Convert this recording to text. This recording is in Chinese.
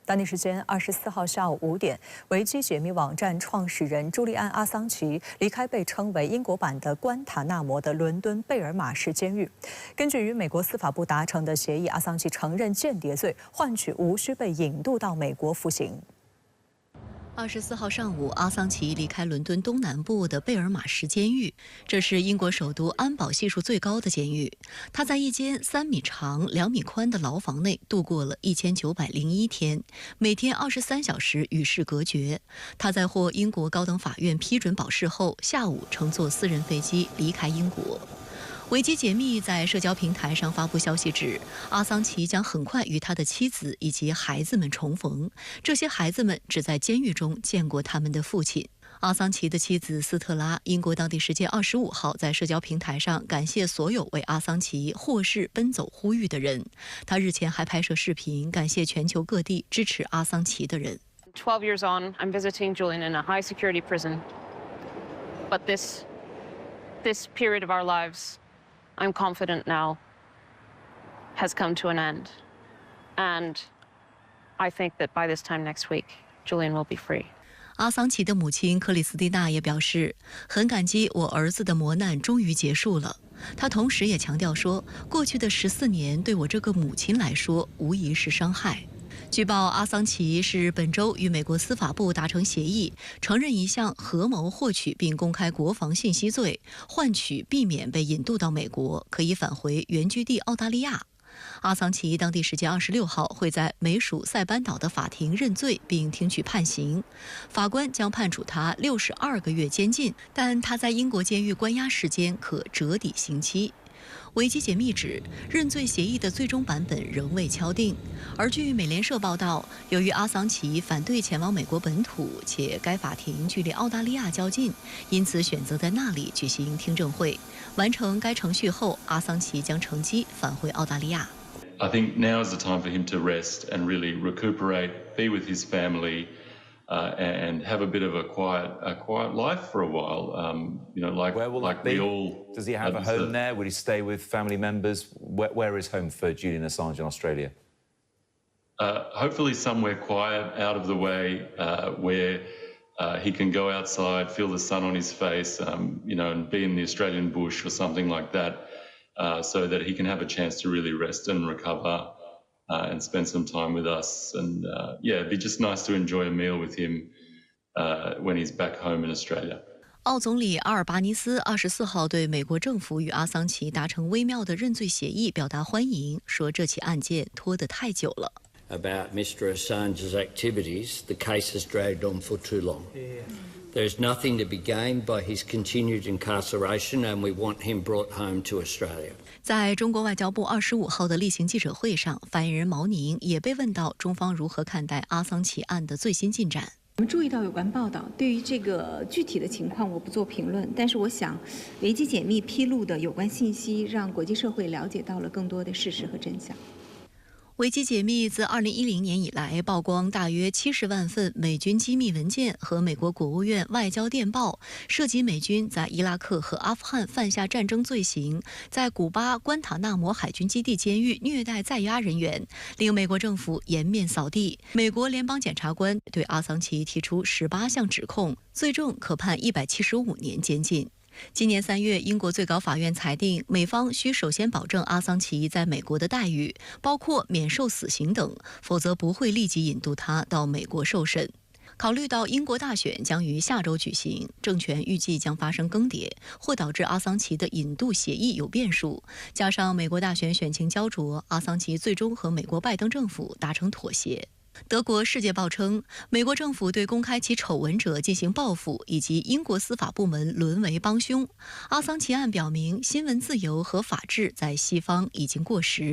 当地时间24号下午5点，维基解密网站创始人朱利安·阿桑奇离开被称为英国版的关塔纳摩的伦敦贝尔马市监狱。根据与美国司法部达成的协议，阿桑奇承认间谍罪，换取无需被引渡到美国服刑。24号上午，阿桑奇离开伦敦东南部的贝尔马什监狱，这是英国首都安保系数最高的监狱。他在一间3米长、2米宽的牢房内度过了1901天，每天23小时与世隔绝。他在获英国高等法院批准保释后，下午乘坐私人飞机离开英国。维基解密在社交平台上发布消息指，阿桑奇将很快与他的妻子以及孩子们重逢。这些孩子们只在监狱中见过他们的父亲。阿桑奇的妻子斯特拉，英国当地时间25号在社交平台上感谢所有为阿桑奇获释奔走呼吁的人。他日前还拍摄视频，感谢全球各地支持阿桑奇的人。12 years on, I'm visiting Julian in a high security prison. But this period of our lives,I'm confident now, has come to an end. And I think that by this time next week, Julian will be free. 阿桑奇的母亲克里斯蒂娜也表示，很感激我儿子的磨难终于结束了。她同时也强调说，过去的14年对我这个母亲来说无疑是伤害。据报，阿桑奇是本周与美国司法部达成协议，承认一项合谋获取并公开国防信息罪，换取避免被引渡到美国，可以返回原居地澳大利亚。阿桑奇当地时间26号会在美属塞班岛的法庭认罪并听取判刑，法官将判处他62个月监禁，但他在英国监狱关押时间可折抵刑期。维基解密指，认罪协议的最终版本仍未敲定。而据美联社报道，由于阿桑奇反对前往美国本土，且该法庭距离澳大利亚较近，因此选择在那里举行听证会。完成该程序后，阿桑奇将乘机返回澳大利亚。I think now is the time for him to rest and really recuperate, be with his family, and have a bit of a quiet life for a while. Where will that be? We all. Does he have a home there? Will he stay with family members? Where is home for Julian Assange in Australia? Hopefully somewhere quiet, out of the way, where he can go outside, feel the sun on his face, and be in the Australian bush or something like that, so that he can have a chance to really rest and recover. And spend some time with us, and it'd be just nice to enjoy a meal with him when he's back home in Australia. 奥总理阿尔巴尼斯24号对美国政府与阿桑奇达成微妙的认罪协议表达欢迎，说这起案件拖得太久了。About Mr. Assange's activities, the case has dragged on for too long. There's nothing to be gained by his continued incarceration, and we want him brought home to Australia. 在中国外交部25号的例行记者会上，发言人毛宁也被问到中方如何看待阿桑奇案的最新进展。我们注意到有关报道，对于这个具体的情况我不做评论，但是我想，维基解密披露的有关信息，让国际社会了解到了更多的事实和真相。维基解密自2010年以来曝光大约70万份美军机密文件和美国国务院外交电报，涉及美军在伊拉克和阿富汗犯下战争罪行，在古巴关塔纳摩海军基地监狱虐待在押人员，令美国政府颜面扫地。美国联邦检察官对阿桑奇提出18项指控，最重可判175年监禁。今年3月，英国最高法院裁定，美方需首先保证阿桑奇在美国的待遇，包括免受死刑等，否则不会立即引渡他到美国受审。考虑到英国大选将于下周举行，政权预计将发生更迭，或导致阿桑奇的引渡协议有变数，加上美国大选选情焦灼，阿桑奇最终和美国拜登政府达成妥协。德国《世界报》称，美国政府对公开其丑闻者进行报复，以及英国司法部门沦为帮凶。阿桑奇案表明，新闻自由和法治在西方已经过时。